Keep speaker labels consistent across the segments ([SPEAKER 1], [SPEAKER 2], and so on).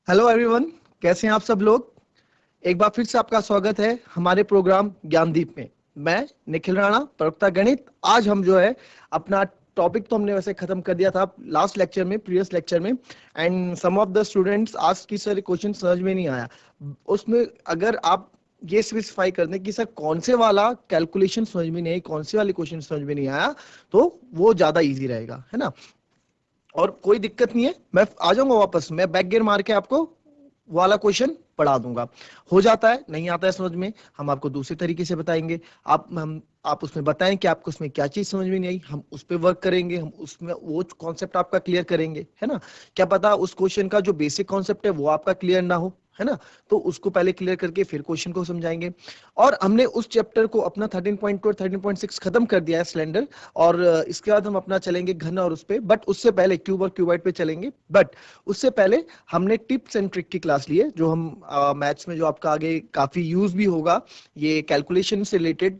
[SPEAKER 1] Hello everyone, कैसे हैं आप सब लोग। एक बार फिर से आपका स्वागत है हमारे प्रोग्राम ज्ञानदीप में। मैं निखिल राणा, प्रवक्ता गणित। आज हम जो है अपना टॉपिक तो हमने वैसे खत्म कर दिया था लास्ट लेक्चर में, प्रीवियस लेक्चर में। And some of the students आज की सर क्वेश्चन समझ में नहीं आया। उसमें अगर आप ये स्पेसिफाई कर दें कि सर कौन से वाला कैलकुलेशन समझ में नहीं आई, कौन से वाले क्वेश्चन समझ में नहीं आया, तो वो ज्यादा इजी रहेगा, है ना। और कोई दिक्कत नहीं है, मैं आ जाऊंगा वापस, मैं बैक गियर मार के आपको वाला क्वेश्चन पढ़ा दूंगा। हो जाता है, नहीं आता है समझ में, हम आपको दूसरे तरीके से बताएंगे। आप उसमें बताएं कि आपको उसमें क्या चीज समझ में नहीं आई, हम उस पर वर्क करेंगे, हम उसमें वो कॉन्सेप्ट आपका क्लियर करेंगे, है ना। क्या पता उस क्वेश्चन का जो बेसिक कॉन्सेप्ट है वो आपका क्लियर ना हो, है ना। तो उसको पहले क्लियर करके फिर क्वेश्चन को समझाएंगे। और हमने उस चैप्टर को अपना 13.2 और 13.6 खत्म कर दिया है, सिलेंडर। और इसके बाद हम अपना चलेंगे घन और उस पे, बट उससे पहले क्यूब और क्यूबाइड पे चलेंगे। बट उससे पहले हमने टिप्स एंड ट्रिक की क्लास ली है, जो हम मैथ्स में जो आपका आगे काफी यूज भी होगा, ये कैलकुलेशन से रिलेटेड।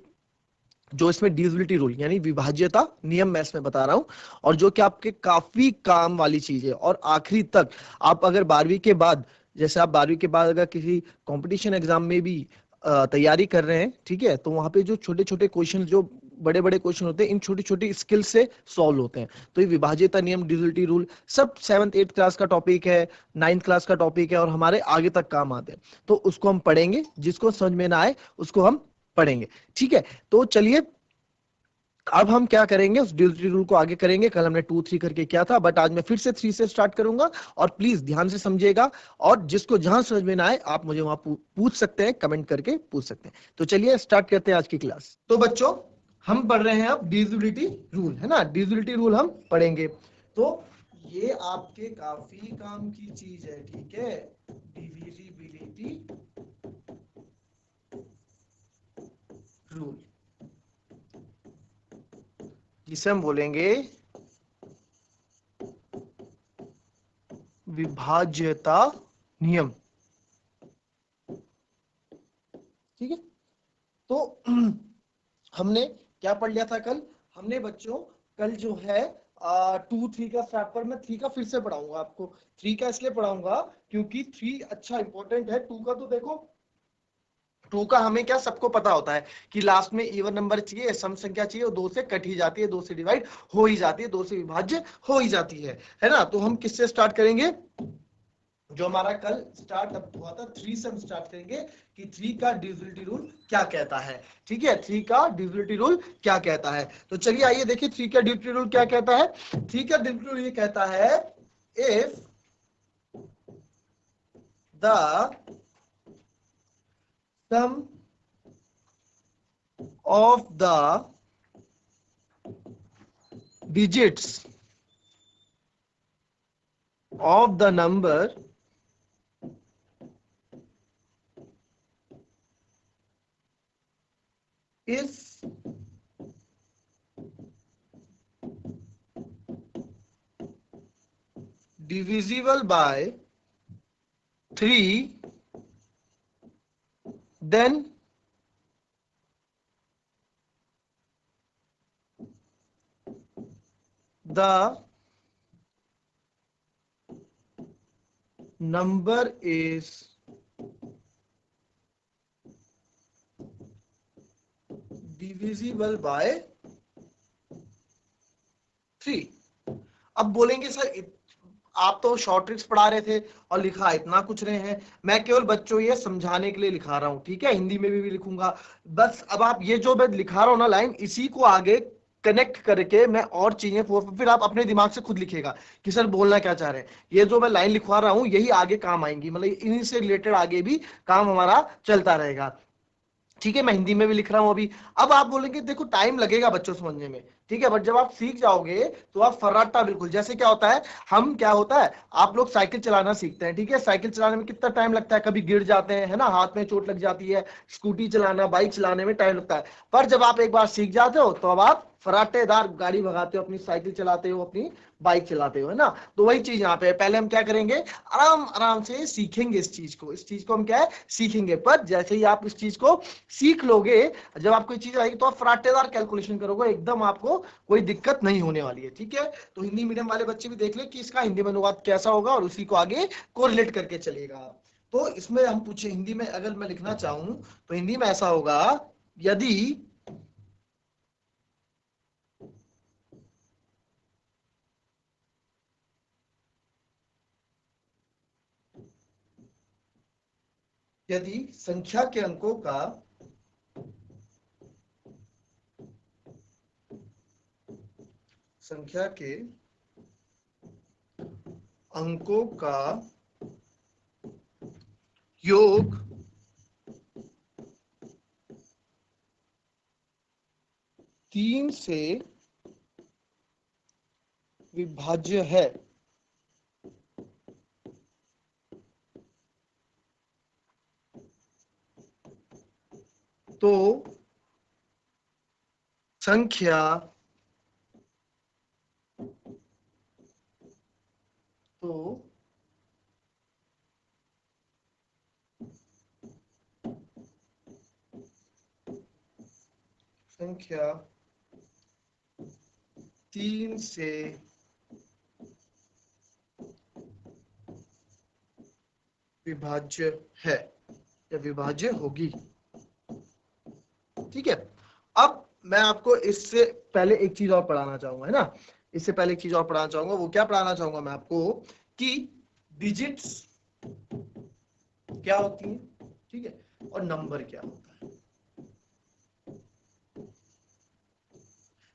[SPEAKER 1] जो इसमें डिविजिबिलिटी रूल यानी विभाज्यता नियम मैं इसमें बता रहा हूं, और जो कि आपके काफी काम वाली चीज है। और आखिरी तक आप अगर 12वीं के बाद, जैसे आप 12वीं के बाद अगर किसी कंपटीशन एग्जाम में भी तैयारी कर रहे हैं, ठीक है, तो वहां पे जो छोटे छोटे क्वेश्चन, जो बड़े बड़े क्वेश्चन होते हैं, इन छोटी छोटी स्किल से सॉल्व होते हैं। तो ये विभाज्यता नियम, डिविजिबिलिटी रूल सब 7th 8th क्लास का टॉपिक है, 9th क्लास का टॉपिक है, और हमारे आगे तक काम आते हैं। तो उसको हम पढ़ेंगे, जिसको समझ में ना आए उसको हम पढ़ेंगे, ठीक है। तो चलिए, अब हम क्या करेंगे, उस डिविजिबिलिटी रूल को आगे करेंगे। कल हमने 2 3 करके किया था, बट आज मैं फिर से 3 से स्टार्ट करूंगा। और प्लीज ध्यान से समझिएगा, और जिसको जहां समझ में ना आए आप मुझे वहां पूछ सकते हैं, कमेंट करके पूछ सकते हैं। तो चलिए स्टार्ट करते हैं आज की क्लास। तो बच्चों, हम पढ़ रहे हैं अब डिविजिबिलिटी रूल, है ना। डिविजिबिलिटी रूल हम पढ़ेंगे, तो ये आपके काफी काम की चीज है, ठीक है। डिविजिबिलिटी रूल, जिसे हम बोलेंगे विभाज्यता नियम, ठीक है। तो हमने क्या पढ़ लिया था कल। हमने बच्चों कल जो है 2 3 का स्टार्ट पर, मैं 3 का फिर से पढ़ाऊंगा आपको। 3 का इसलिए पढ़ाऊंगा क्योंकि 3 अच्छा इंपॉर्टेंट है। 2 का तो देखो, 2 का हमें क्या सबको पता होता है कि लास्ट में इवन नंबर चाहिए, सम संख्या चाहिए, और 2 से कट ही जाती है, 2 से डिवाइड हो ही जाती है, 2 से विभाज्य हो ही जाती है ना। तो हम किससे स्टार्ट करेंगे, जो हमारा कल स्टार्ट अप हुआ था 3 से हम स्टार्ट करेंगे कि 3 का डिविजिबिलिटी रूल क्या कहता है, ठीक है। 3 का डिविजिबिलिटी रूल क्या कहता है, तो चलिए आइए देखिए 3 का डिविजिबिलिटी रूल क्या कहता है। 3 का डिविजिबिलिटी रूल ये कहता है, if the sum of the digits of the number is divisible by 3, then the number is divisible by 3। अब बोलेंगे सर आप तो शॉर्ट ट्रिक्स पढ़ा रहे थे और लिखा इतना कुछ रहे हैं, मैं केवल बच्चों ये समझाने के लिए लिखा रहा हूं, ठीक है। हिंदी में भी लिखूंगा बस। अब आप ये जो मैं लिखा रहा हूं ना लाइन, इसी को आगे कनेक्ट करके मैं और चीजें फिर आप अपने दिमाग से खुद लिखेगा कि सर बोलना क्या चाह रहे हैं। ये जो मैं लाइन लिखवा रहा हूं यही आगे काम आएंगी, मतलब इन्हीं से रिलेटेड आगे भी काम हमारा चलता रहेगा, ठीक है। मैं हिंदी में भी लिख रहा हूं अभी। अब आप बोलेंगे देखो टाइम लगेगा बच्चों समझने में, ठीक है, बट जब आप सीख जाओगे तो आप फर्राटा बिल्कुल, जैसे क्या होता है, हम क्या होता है, आप लोग साइकिल चलाना सीखते हैं, ठीक है। साइकिल चलाने में कितना टाइम लगता है, कभी गिर जाते हैं, है ना, हाथ में चोट लग जाती है। स्कूटी चलाना, बाइक चलाने में टाइम लगता है, पर जब आप एक बार सीख जाते हो तो अब आप फराटेदार गाड़ी भगाते हो, अपनी साइकिल चलाते हो, अपनी बाइक चलाते हो, है ना। तो वही चीज यहाँ पे है। पहले हम क्या करेंगे, आराम आराम से सीखेंगे इस चीज को हम क्या है सीखेंगे। पर जैसे ही आप इस चीज को सीख लोगे, जब आपको ये चीज आएगी तो आप फराटेदार कैलकुलेशन करोगे, एकदम आपको आपको कोई दिक्कत नहीं होने वाली है। ठीक है, तो हिंदी मीडियम वाले बच्चे भी देख लें कि इसका हिंदी में अनुवाद कैसा होगा और उसी को आगे कोरिलेट करके चलेगा। तो इसमें हम पूछे हिंदी में अगर मैं लिखना चाहूं तो हिंदी में ऐसा होगा, यदि संख्या के अंकों का योग 3 से विभाज्य है, तो संख्या संख्या 3 से विभाज्य है या विभाज्य होगी। ठीक है, अब मैं आपको इससे पहले एक चीज और पढ़ाना चाहूंगा, है ना। इससे पहले एक चीज और पढ़ाना चाहूंगा, वो क्या पढ़ाना चाहूंगा मैं आपको कि डिजिट्स क्या होती हैं, ठीक है, और नंबर क्या होता है।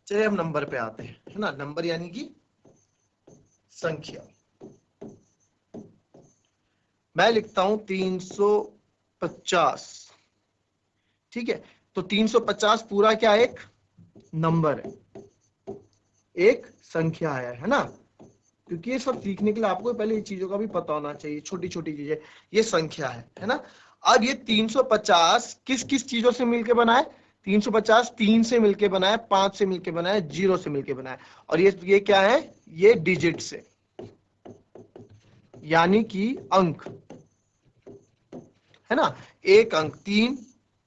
[SPEAKER 1] चलिए हम नंबर पे आते हैं, है ना। नंबर यानी कि संख्या। मैं लिखता हूं 350, ठीक है। तो 350 पूरा क्या एक नंबर है, एक संख्या है ना। क्योंकि ये सब सीखने के लिए आपको पहले इन चीजों का भी पता होना चाहिए, छोटी छोटी चीजें। ये संख्या है ना। अब ये 350 किस किस चीजों से मिलकर बना है? 350 3 से मिलकर बना है, 5 से मिलकर बना है, 0 से मिलकर बना है। और ये क्या है? ये डिजिट से, यानी कि अंक, है ना। एक अंक 3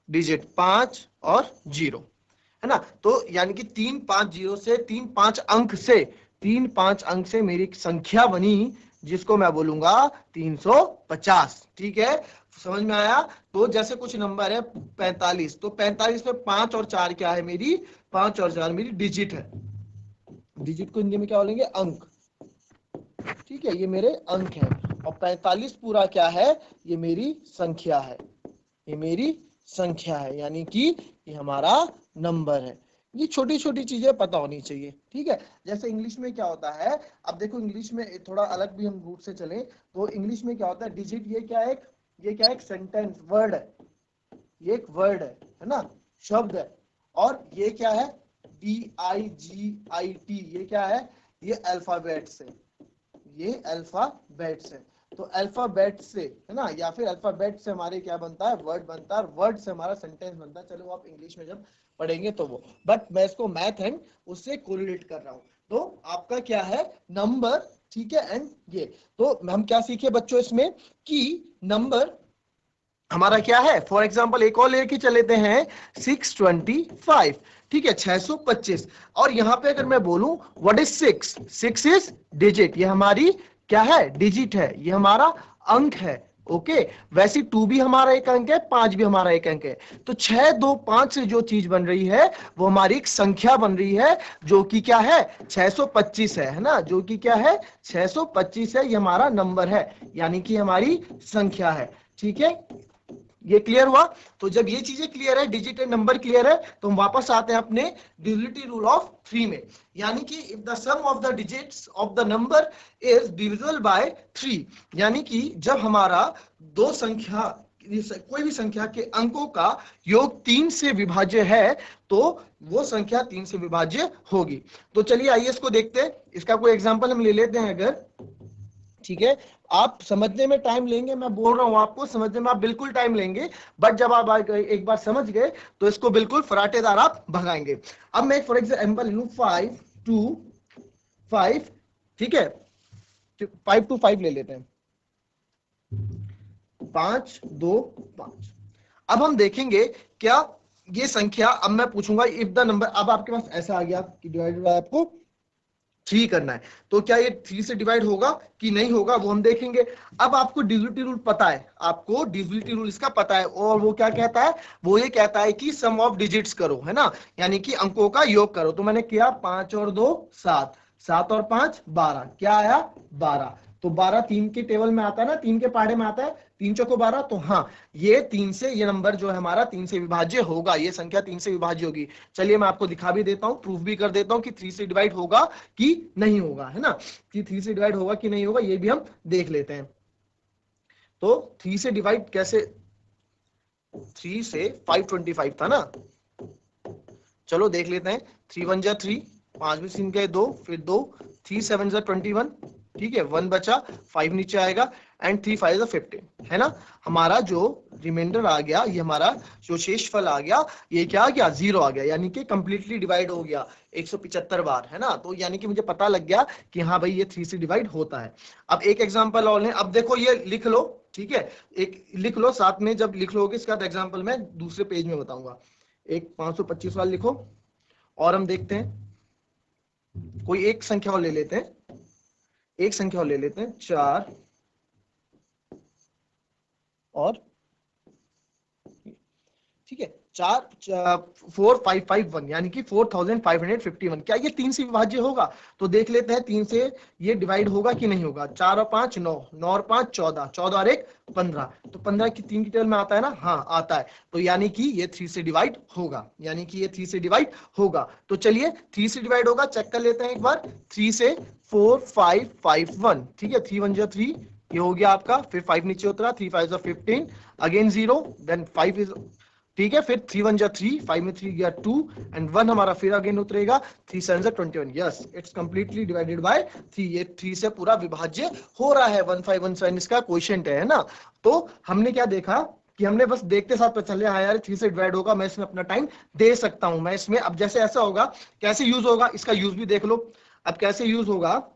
[SPEAKER 1] डिजिट 5 और 0, है ना। तो यानी कि 3 5 0 से 3 5 अंक से 3 5 अंक से मेरी संख्या बनी, जिसको मैं बोलूंगा 350। ठीक है, समझ में आया। तो जैसे कुछ नंबर है 45, तो 45 में 5 और 4 क्या है? मेरी 5 और 4 मेरी डिजिट है। डिजिट को हिंदी में क्या बोलेंगे? अंक। ठीक है, ये मेरे अंक है। और 45 पूरा क्या है? ये मेरी संख्या है, ये मेरी संख्या है, यानी कि ये हमारा नंबर है। ये छोटी छोटी चीजें पता होनी चाहिए। ठीक है, जैसे इंग्लिश में क्या होता है, अब देखो इंग्लिश में थोड़ा अलग भी हम रूट से चले तो इंग्लिश में क्या होता है, डिजिट ये क्या है? एक सेंटेंस वर्ड है, ये एक वर्ड है ना, शब्द है। और ये क्या है? DIGIT, ये क्या है? ये अल्फाबेट से, ये अल्फाबेट से। तो अल्फाबेट से, है ना, या फिर अल्फाबेट से हमारे क्या बनता है? वर्ड बनता है, वर्ड से हमारा सेंटेंस बनता है। चलो आप इंग्लिश में जब पढ़ेंगे तो वो, बट मैं इसको मैथ एंड उससे कोरिलेट कर रहा हूं। तो आपका क्या है? नंबर, ठीक है। एंड ये, तो हम क्या सीखे बच्चों इसमें कि नंबर हमारा क्या है? फॉर एग्जाम्पल एक और लेके चलेते हैं, 625, ठीक है, 625। और यहां पे अगर मैं बोलूं व्हाट इज 6, 6 इज डिजिट, ये हमारी क्या है? डिजिट है, ये हमारा अंक है। ओके, वैसे 2 भी हमारा एक अंक है, 5 भी हमारा एक अंक है। तो 6 2 5 से जो चीज बन रही है वो हमारी एक संख्या बन रही है, जो कि क्या है? 625 है ना, जो कि क्या है? 625 है, ये हमारा नंबर है, यानी कि हमारी संख्या है। ठीक है, ये क्लियर हुआ। तो जब ये चीजें क्लियर है, डिजिट एंड नंबर क्लियर है, तो हम वापस आते हैं अपने डिविजिबिलिटी रूल ऑफ 3 में। यानी कि if the sum of the digits of the number is divisible by 3, यानी कि जब हमारा दो संख्या, कोई भी संख्या के अंकों का योग 3 से विभाज्य है, तो वो संख्या 3 से विभाज्य होगी। तो चलिए आइए इसको देखते हैं। इसका कोई एग्जांपल हम ले लेते हैं अगर, ठीक है। आप समझने में टाइम लेंगे, मैं बोल रहा हूं आपको, समझने में आप बिल्कुल टाइम लेंगे, बट जब आप एक बार समझ गए तो इसको बिल्कुल फराटेदार आप भगाएंगे। अब मैं फॉर एग्जाम्पल लू 5 2 5, ठीक है, 5 2 5 ले लेते हैं, 5 2 5। अब हम देखेंगे क्या ये संख्या, अब मैं पूछूंगा इफ द नंबर, अब आपके पास ऐसा आ गया कि डिवाइडेड बाय आपको 3 करना है, तो क्या ये 3 से डिवाइड होगा कि नहीं होगा वो हम देखेंगे। अब आपको डिविजिबिलिटी रूल पता है, आपको डिविजिबिलिटी रूल इसका पता है, और वो क्या कहता है, वो ये कहता है कि सम ऑफ डिजिट्स करो, है ना, यानी कि अंकों का योग करो। तो मैंने किया 5 और 2 7, 7 और 5 12, क्या आया 12। तो 12 3 के टेबल में आता है ना, 3 के पहाड़े में आता है, 3 चौको 12, तो हाँ ये 3 से, ये नंबर जो है हमारा 3 से विभाज्य होगा, ये संख्या 3 से विभाज्य होगी। चलिए मैं आपको दिखा भी देता हूं, प्रूफ भी कर देता हूं कि 3 से डिवाइड होगा कि नहीं होगा, है ना, कि 3 से डिवाइड होगा कि नहीं होगा, ये भी हम देख लेते हैं। तो 3 से डिवाइड कैसे, 3 से 525 था ना, चलो देख लेते हैं। 3 1 जा 3, 5 में 3 गए 2, फिर 2, 3 7 जा 21, ठीक है, 1 बचा, 5 नीचे आएगा, एंड 3 5 जा 15, है ना। हमारा जो रिमाइंडर आ गया, ये हमारा जो शेषफल आ गया, ये क्या आ गया, 0 आ गया, यानी कि कंप्लीटली डिवाइड हो गया 175 बार, है ना। तो यानी कि मुझे पता लग गया कि हाँ भाई ये 3 से डिवाइड होता है। अब एक एग्जांपल और लें, अब देखो ये लिख लो, ठीक है, एक लिख लो साथ में, जब लिख लोगे इसका एग्जांपल मैं दूसरे पेज में बताऊंगा। एक 525 वाला लिखो, और हम देखते हैं कोई एक संख्या और ले लेते हैं, एक संख्या और ले लेते हैं, 4 और, ठीक है, 4551, यानी कि 4551, क्या ये 3 से विभाज्य होगा? तो देख लेते हैं 3 से ये डिवाइड होगा कि नहीं होगा। 4 और 5 9, 9 और 5 14, 14 और 1 15, तो 15 की 3 की टेबल में आता है ना, हाँ आता है, तो यानी कि ये 3 से डिवाइड होगा, यानी कि ये 3 से डिवाइड होगा। तो चलिए 3 से डिवाइड होगा, चेक कर लेते हैं एक बार। 3 से 4551, ठीक है, 3 1 3, ये हो गया आपका, फिर 5 नीचे उतरा, 3 5 15, अगेन 0, देन 5 इज, ठीक है, फिर 3 1 जा 3, 5 में 3 गया 2, एंड 1 हमारा फिर अगेन उतरेगा, 3 7 जा 21, yes it's completely divided by 3, ये 3 से पूरा विभाज्य हो रहा है। 1517 इसका क्वोशिएंट है ना। तो हमने क्या देखा कि हमने बस देखते साथ पता चले, हाँ यार 3 से डिवाइड होगा, मैं इसमें अपना टाइम दे सकता हूं, मैं इसमें, अब जैसे ऐसा होगा कैसे यूज होगा, इसका यूज भी देख लो। अब कैसे यूज होगा,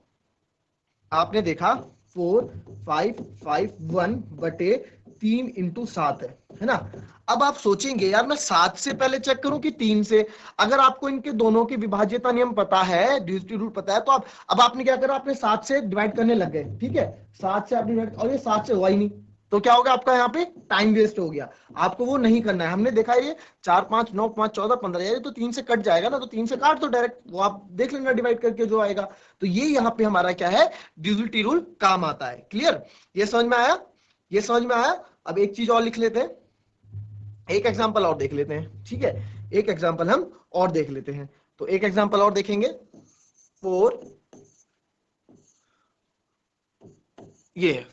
[SPEAKER 1] आपने देखा 4551 बटे 3 इंटू 7 है ना। अब आप सोचेंगे यार मैं 7 से पहले चेक करूं कि 3 से, अगर आपको इनके दोनों की विभाज्यता नियम पता है, डिविजिबिलिटी रूल पता है, तो आप, अब आपने क्या करा, आपने 7 से डिवाइड करने लग गए, ठीक है, 7 से आपने डिवाइड, और ये 7 से हुआ ही नहीं, तो क्या होगा आपका, यहाँ पे टाइम वेस्ट हो गया, आपको वो नहीं करना है। हमने देखा ये 4 5 9 5 14 15, यार तो 3 से कट जाएगा ना, तो 3 से काट दो डायरेक्ट, वो आप देख लेना डिवाइड करके जो आएगा। तो ये यहाँ पे हमारा क्या है, डिविजिबिलिटी रूल काम आता है। क्लियर, ये समझ में आया, ये समझ में आया। अब एक चीज और लिख लेते हैं, एक एग्जांपल और देख लेते हैं, ठीक है, एक एग्जांपल हम और देख लेते हैं। तो एक एग्जांपल और देखेंगे, 4 ये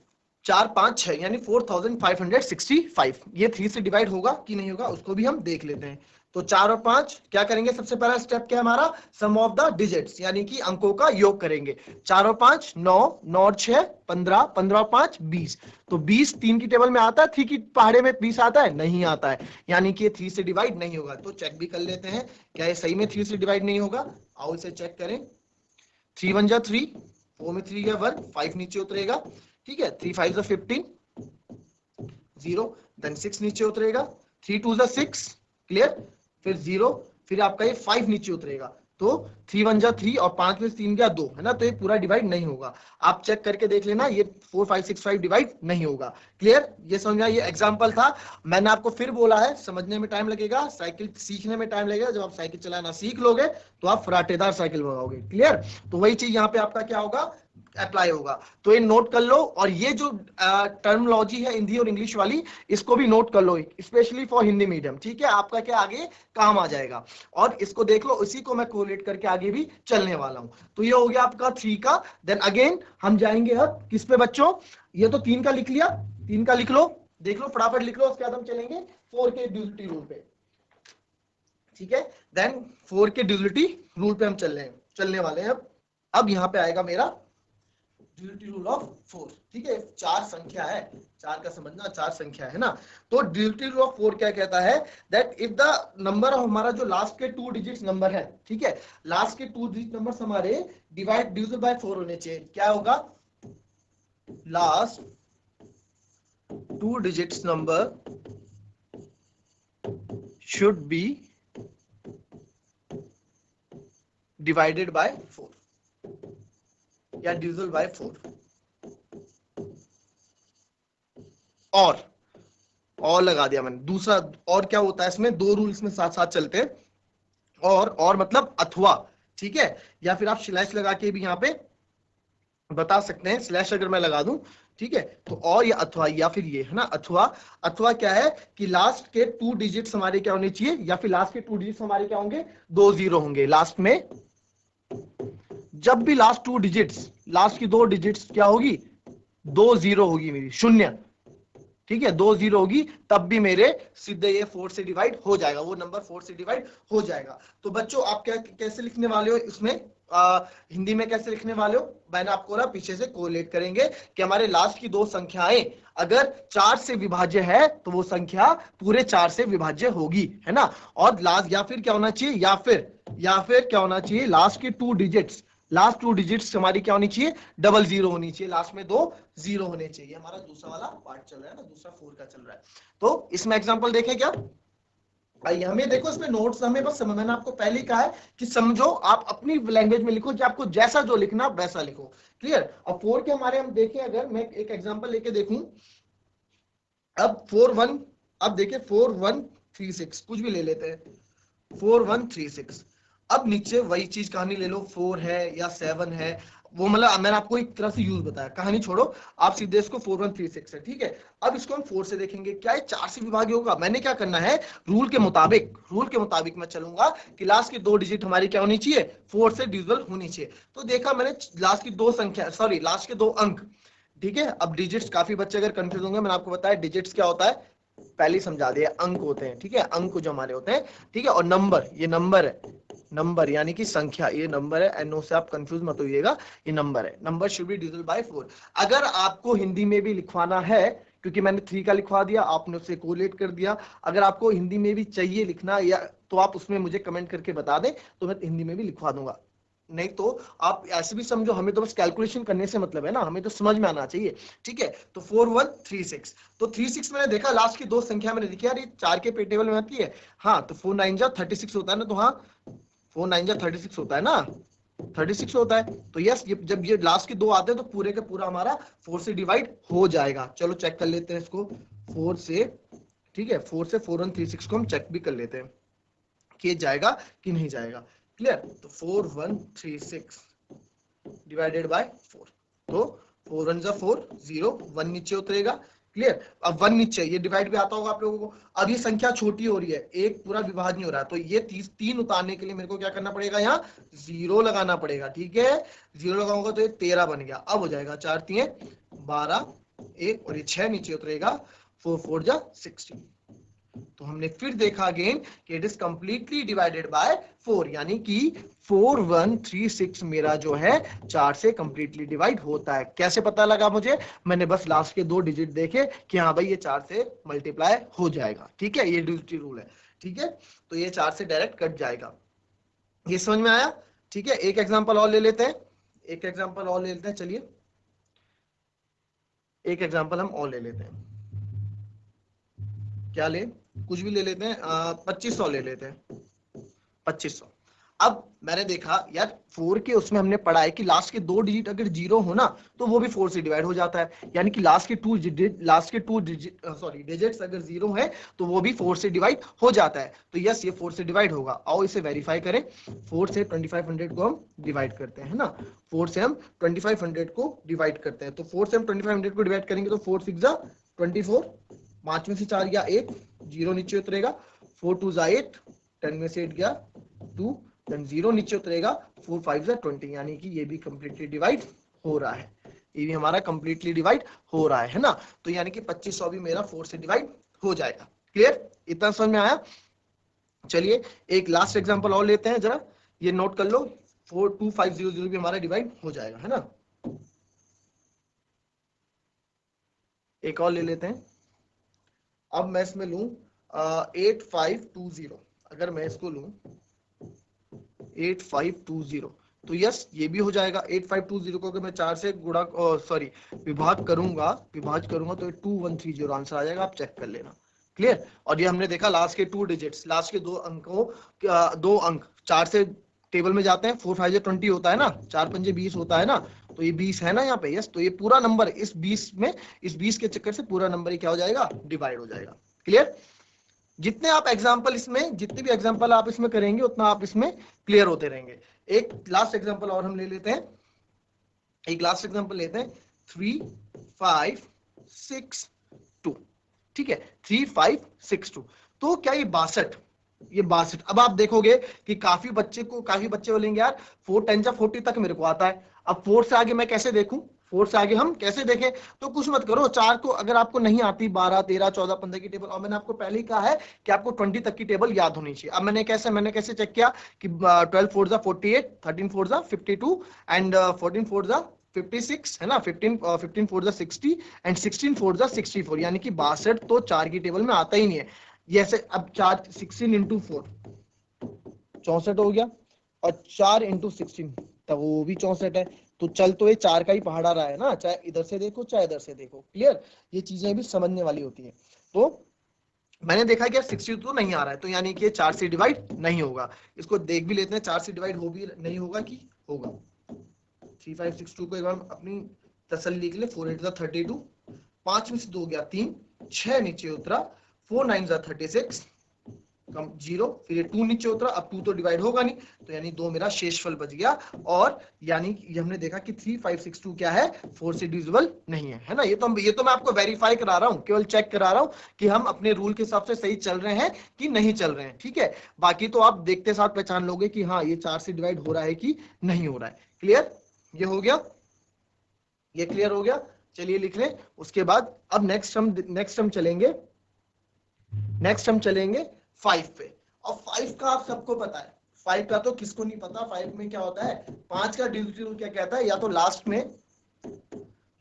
[SPEAKER 1] 4 5 6, यानी 4565, ये 3 से डिवाइड होगा कि नहीं होगा उसको भी हम देख लेते हैं। तो 4 और 5 क्या करेंगे, सबसे पहला स्टेप क्या है हमारा, सम ऑफ द डिजिट्स, यानी कि अंकों का योग करेंगे। 4 और 5 9, 9 और 6 15, 15 और 5 20, तो 20 3 की टेबल में आता है, 3 की पहाड़े में 20 आता है, नहीं आता है, यानी कि ये 3 से डिवाइड नहीं होगा। तो चेक भी कर लेते हैं क्या ये सही में 3 से डिवाइड नहीं होगा, आओ इसे चेक करें। 3 1 जा 3, 4 में 3 गया 1, 5 नीचे उतरेगा, ठीक है, 3 5 15, 0, देन 6 नीचे उतरेगा, 3 2 6, क्लियर, फिर 0, फिर आपका ये 5 नीचे उतरेगा, तो 3 1 जा 3 और 5 में 3 गया 2, है ना, तो ये पूरा डिवाइड नहीं होगा। आप चेक करके देख लेना, ये 4 5 6 5 डिवाइड नहीं होगा। क्लियर, ये समझ में, ये एग्जांपल था। मैंने आपको फिर बोला है, समझने में टाइम लगेगा, साइकिल सीखने में टाइम लगेगा, जब आप साइकिल चलाना सीख लोगे तो आप फराटेदार साइकिल भगाओगे। क्लियर, तो वही चीज यहाँ पे आपका क्या होगा, अप्लाई होगा। तो ये नोट कर लो, और ये जो टर्मोलॉजी है हिंदी और इंग्लिश वाली, इसको भी नोट कर लो, स्पेशली फॉर हिंदी मीडियम, ठीक है, आपका क्या आगे काम आ जाएगा। और इसको देख लो, इसी को मैं कोरिलेट करके आगे भी चलने वाला हूं। तो ये हो गया आपका 3 का। देन अगेन हम जाएंगे अब किस पे बच्चों, ये तो 3 का लिख लिया, 3 का लिख लो, देख लो फटाफट लिख लो, उसके बाद हम चलेंगे 4 के डिविजिबिलिटी रूल पे, ठीक है। देन 4 के डिविजिबिलिटी रूल पे हम चलने वाले हैं। अब यहाँ पे आएगा मेरा डिविजिबिलिटी रूल ऑफ 4, ठीक है, 4 संख्या है, 4 का समझना, 4 संख्या है ना। तो डिविजिबिलिटी रूल ऑफ 4 क्या कहता है, that if the number of, हमारा जो लास्ट के 2 डिजिट्स नंबर है, ठीक है, लास्ट के 2 डिजिट नंबर हमारे डिविजिबल बाय 4 होने चाहिए। क्या होगा, last 2 digits number should be divided by 4 या डिविजिबल बाय 4। और लगा दिया मैंने दूसरा। और क्या होता है इसमें, दो रूल इसमें साथ साथ चलते हैं। और मतलब अथवा, ठीक है, या फिर आप स्लैश लगा के भी यहाँ पे बता सकते हैं। स्लैश अगर मैं लगा दूं, ठीक है, तो और या अथवा, या फिर ये है ना अथवा। अथवा क्या है कि लास्ट के 2 डिजिट्स हमारे क्या होने चाहिए, या फिर लास्ट के 2 डिजिट्स हमारे क्या होंगे, 2 जीरो होंगे लास्ट में। जब भी लास्ट 2 डिजिट्स, लास्ट की 2 डिजिट्स क्या होगी, 2 जीरो होगी मेरी, शून्य, ठीक है, 2 जीरो होगी, तब भी मेरे सीधे ये 4 से डिवाइड हो जाएगा, वो नंबर 4 से डिवाइड हो जाएगा। तो बच्चों आप क्या कैसे लिखने वाले हो इसमें, हिंदी में कैसे लिखने वाले हो, मैंने आपको ना पीछे से कोरिलेट करेंगे कि हमारे लास्ट की 2 संख्याएं अगर 4 से विभाज्य है तो वो संख्या पूरे 4 से विभाज्य होगी, है ना। और लास्ट या फिर क्या होना चाहिए, या फिर क्या होना चाहिए, लास्ट के 2 डिजिट्स, लास्ट 2 डिजिट्स हमारी क्या होनी चाहिए, डबल जीरो होनी चाहिए, लास्ट में 2 जीरो होने चाहिए। हमारा दूसरा वाला पार्ट चल रहा है ना, दूसरा 4 का चल रहा है। तो इसमें एग्जांपल देखें क्या, आइए हमें देखो इसमें नोट्स, हमें बस मैंने आपको पहले ही कहा है कि समझो, आप अपनी लैंग्वेज में लिखो, कि आपको जैसा जो लिखना वैसा लिखो, क्लियर। अब 4 के हमारे हम देखें, अगर मैं एक एग्जांपल लेके देखूं, अब 4 1, अब देखिए 4136 कुछ भी ले लेते हैं, 4136। अब नीचे वही चीज कहानी ले लो, 4 है या 7 है, वो मतलब मैंने आपको एक तरह से यूज बताया, कहानी छोड़ो, आप सीधे इसको 4136 है, ठीक है। अब इसको हम 4 से देखेंगे, क्या ये 4 से विभाज्य होगा। मैंने क्या करना है, रूल के मुताबिक मैं चलूंगा कि लास्ट की 2 डिजिट हमारी क्या होनी चाहिए, 4 से डिविजिबल होनी चाहिए। तो देखा मैंने लास्ट की 2 संख्या, सॉरी लास्ट के 2 अंक, ठीक है। अब डिजिट्स, काफी बच्चे अगर कंफ्यूज होंगे, मैंने आपको बताया डिजिट्स क्या होता है, पहले ही समझा दिया, अंक होते हैं, ठीक है, अंक जो हमारे होते हैं, ठीक है। और नंबर, ये नंबर है, नंबर यानी कि संख्या, ये नंबर है, एनओ से आप कंफ्यूज मत होइएगा, ये नंबर है। Number should be divisible by 4। अगर आपको हिंदी में भी लिखवाना है, क्योंकि मैंने 3 का लिखवा दिया, आपने उससे कोरिलेट कर दिया, अगर आपको हिंदी में भी चाहिए लिखना, या तो आप उसमें मुझे कमेंट करके बता दें, तो मैं हिंदी में भी लिखवा दूंगा। नहीं तो आप ऐसे भी समझो, हमें तो बस कैलकुलेशन करने से मतलब है ना, हमें तो समझ में आना चाहिए, ठीक है। तो 4136, तो 36 मैंने देखा, लास्ट की 2 संख्या मैंने देखी, यार ये 4 के पे टेबल में आती है, हाँ, तो 4 9 जा 36 होता है ना, तो हाँ 4 9 जा 36 होता है ना, 36 होता है। तो यस, ये जब ये लास्ट के 2 आते हैं तो पूरे का पूरा हमारा 4 से डिवाइड हो जाएगा। चलो चेक कर लेते हैं इसको 4 से, ठीक है, 4 से 4136 को हम चेक भी कर लेते हैं कि जाएगा कि नहीं जाएगा, क्लियर। तो 4136 डिवाइडेड बाय 4, तो 4 1 4, 0 1 नीचे उतरेगा, क्लियर। अब 1 नीचे, ये डिवाइड भी आता होगा आप लोगों को। अब ये संख्या छोटी हो रही है, एक पूरा विभाज्य नहीं हो रहा है, तो ये 3 उतारने के लिए मेरे को क्या करना पड़ेगा, यहाँ 0 लगाना पड़ेगा, ठीक है। 0 लगाऊंगा तो ये 13 बन गया। अब हो जाएगा 4 3 12, 1 और ये 6 नीचे उतरेगा, 4 4 जा 16। तो हमने फिर देखा अगेन कि it is completely divided by 4, यानी कि 4136 मेरा जो है 4 से कंप्लीटली डिवाइड होता है। कैसे पता लगा मुझे, मैंने बस लास्ट के 2 डिजिट देखे कि हाँ भाई ये 4 से मल्टीप्लाई हो जाएगा, ठीक है, ये डिविजिबिलिटी रूल है, ठीक है। तो ये 4 से डायरेक्ट कट जाएगा, ये समझ में आया, ठीक है। एक एग्जांपल और ले लेते हैं, चलिए एक एग्जांपल हम और ले लेते हैं, क्या ले, कुछ भी ले लेते हैं, 2500 ले लेते हैं, 2500। अब मैंने देखा यार 4 के उसमें हमने पढ़ा है कि लास्ट के 2 डिजिट अगर 0 हो ना तो वो भी 4 से डिवाइड हो जाता है, यानी कि लास्ट के 2 डिजिट्स अगर 0 है तो वो भी 4 से डिवाइड हो जाता है। तो यस, ये 4 से डिवाइड होगा। आओ इसे वेरीफाई करें, 4 से 2500 को हम डिवाइड करते हैं, है ना, 4 से हम 2500 को डिवाइड करते हैं। तो 4 से हम 2500 को डिवाइड करेंगे तो 4 6 जा 24, 5 में से 4 गया 1, 0 नीचे उतरेगा, 4 2 जा 8, 10 में से 8 गया 2, देन 0 नीचे उतरेगा, 4 5 जा 20, यानी कि ये भी कंप्लीटली डिवाइड हो रहा है, ये भी हमारा कंप्लीटली डिवाइड हो रहा है ना। तो यानी कि 2500 भी मेरा 4 से डिवाइड हो जाएगा, क्लियर, इतना समझ में आया। चलिए एक लास्ट एग्जांपल और लेते हैं, जरा ये नोट कर लो, 42500 भी हमारा डिवाइड हो जाएगा, है ना। एक और ले लेते हैं, अब मैं इसमें लूं 8520, अगर मैं इसको लूं 8520, तो यस ये भी हो जाएगा। 8520 को अगर मैं 4 से विभाग करूंगा तो 2130 आंसर आ जाएगा, आप चेक कर लेना, क्लियर। और ये हमने देखा लास्ट के 2 डिजिट्स, लास्ट के 2 अंक 4 से टेबल में जाते हैं, 4 5 20 होता है ना, 4 पंजे 20 होता है ना, तो ये 20 है ना यहाँ पे, यस। तो ये पूरा नंबर इस 20 के चक्कर से पूरा नंबर ही क्या हो जाएगा, डिवाइड हो जाएगा। क्लियर। जितने आप एग्जाम्पल इसमें, जितने भी एग्जाम्पल आप इसमें करेंगे उतना आप इसमें क्लियर होते रहेंगे। एक लास्ट एग्जाम्पल और हम ले लेते हैं, एक लास्ट एग्जाम्पल लेते हैं, 3 5 6 2। ठीक है, 3 5 6 2। तो क्या ये 62, ये 62। अब आप देखोगे कि काफी बच्चे बोलेंगे यार 4 10 40 तक मेरे को आता है, अब 4 से आगे मैं कैसे देखूं, 4 से आगे हम कैसे देखें। तो कुछ मत करो, 4 को अगर आपको नहीं आती 12 13 14 15 की टेबल, और मैंने आपको पहले ही कहा है कि आपको 20 तक की टेबल याद होनी चाहिए। अब मैंने कैसे चेक किया कि 12 4 48, 13 4 52 एंड 14 4 56 है ना, 15 4 60 एंड 16 4 64, यानी कि 62 तो 4 की टेबल में आता ही नहीं है। जैसे अब 4 16 इंटू 4 64 हो गया, और 4 इंटू 16 तब वो भी 64 है। तो चल तो ये 4 का ही पहाड़ा रहा है ना, चाहे इधर से देखो चाहे इधर से देखो। क्लियर, ये चीजें भी समझने वाली होती है। तो मैंने देखा कि 62 तो नहीं आ रहा है, तो यानी कि 4 से डिवाइड नहीं होगा। इसको देख भी लेते हैं, 4 से डिवाइड हो भी नहीं होगा कि होगा। 3 5 6 2 को एक बार अपनी तसल्ली लिख ले। 4 8 32, 5 में से 2 गया 3, 6 नीचे उतरा, 4 9 36 कम 0, फिर ये 2 नीचे उतरा, अब 2 तो डिवाइड होगा नहीं, तो यानी 2 मेरा शेषफल बच गया। और यानी हमने देखा कि 3 5 6 2 क्या है, 4 से डिविजिबल नहीं है ना। ये तो मैं आपको वेरीफाई करा रहा हूं, केवल चेक करा रहा हूं कि हम अपने रूल के हिसाब से सही चल रहे हैं कि नहीं चल रहे हैं। ठीक है, बाकी तो आप देखते साथ पहचान लोगे कि हाँ ये 4 से डिवाइड हो रहा है कि नहीं हो रहा है। क्लियर, ये हो गया, ये क्लियर हो गया। चलिए लिख लें। उसके बाद अब नेक्स्ट हम चलेंगे 5 पे। और 5 का आप सबको पता है, 5 का तो किसको नहीं पता। 5 में क्या होता है, 5 का डिजिट रूल क्या कहता है, या तो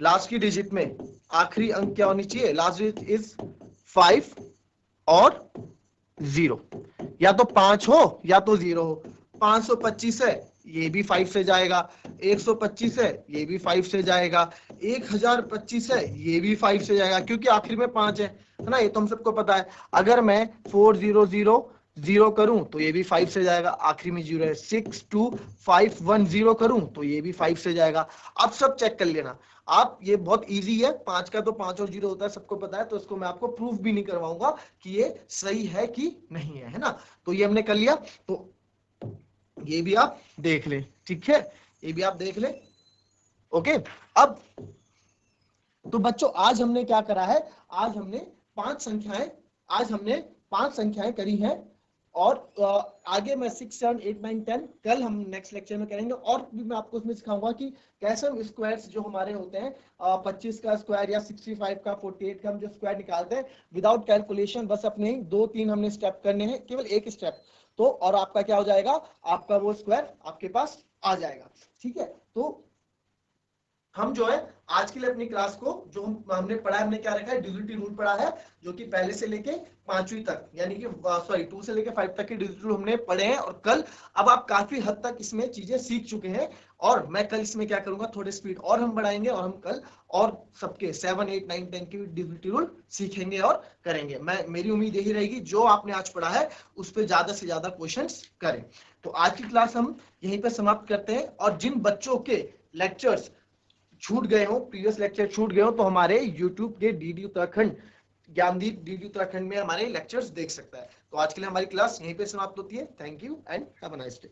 [SPEAKER 1] लास्ट की डिजिट में आखिरी अंक क्या होनी चाहिए, लास्ट डिजिट इज 5 और 0, या तो 5 हो या तो 0 हो। 525 है, ये भी 5 से जाएगा। 125 है, ये भी 5 से जाएगा। 1025 है, ये भी 5 से जाएगा, क्योंकि आखिर में 5 है ना, ये तो हम सबको पता है। अगर मैं 4000 करूं तो ये भी 5 से जाएगा, आखिरी में 0 है। 62510 करूं तो ये भी 5 से जाएगा। अब सब चेक कर लेना आप, ये बहुत इजी है। 5 का तो 5 और 0 होता है, सबको पता है, तो इसको मैं आपको प्रूफ भी नहीं करवाऊंगा कि ये सही है कि नहीं है ना। तो ये हमने कर लिया, तो ये भी आप देख लें। ठीक है, ये भी आप देख लें। ओके, अब तो बच्चों आज हमने क्या करा है, आज हमने 5 संख्याएं करी हैं। और आगे मैं 6 7 8 9 10 कल हम नेक्स्ट लेक्चर में करेंगे। और भी मैं आपको उसमें सिखाऊंगा कि कैसे हम स्क्वायर्स जो हमारे होते हैं 25 का स्क्वायर या 65 का 48 का हम जो स्क्वायर निकालते हैं विदाउट कैलकुलेशन, बस अपने 2-3 हमने स्टेप करने हैं, केवल एक स्टेप, तो और आपका क्या हो जाएगा, आपका वो स्क्वायर आपके पास आ जाएगा। ठीक है, तो हम जो है आज के लिए अपनी क्लास को जो हमने पढ़ा है, हमने क्या रखा है, डिजिटल रूल पढ़ा है, जो कि पहले से लेके 5वीं तक, यानी कि 2 से लेके 5 तक के डिजिटल रूल हमने पढ़े हैं। और कल अब आप काफी हद तक इसमें चीजें सीख चुके हैं, और मैं कल इसमें क्या करूंगा, थोड़े स्पीड और हम बढ़ाएंगे, और हम कल और सबके 7 8 9 10 के डिजिटल रूल सीखेंगे और करेंगे। मेरी उम्मीद यही रहेगी जो आपने आज पढ़ा है उस पर ज्यादा से ज्यादा क्वेश्चंस करें। तो आज की क्लास हम यहीं पर समाप्त करते हैं। और जिन बच्चों के लेक्चर्स छूट गए हो, प्रीवियस लेक्चर छूट गए हो, तो हमारे YouTube के डीडी उत्तराखंड, ज्ञानदीप डीडी उत्तराखंड में हमारे लेक्चर्स देख सकता है। तो आज के लिए हमारी क्लास यहीं पे समाप्त होती है। Thank you and have a nice day.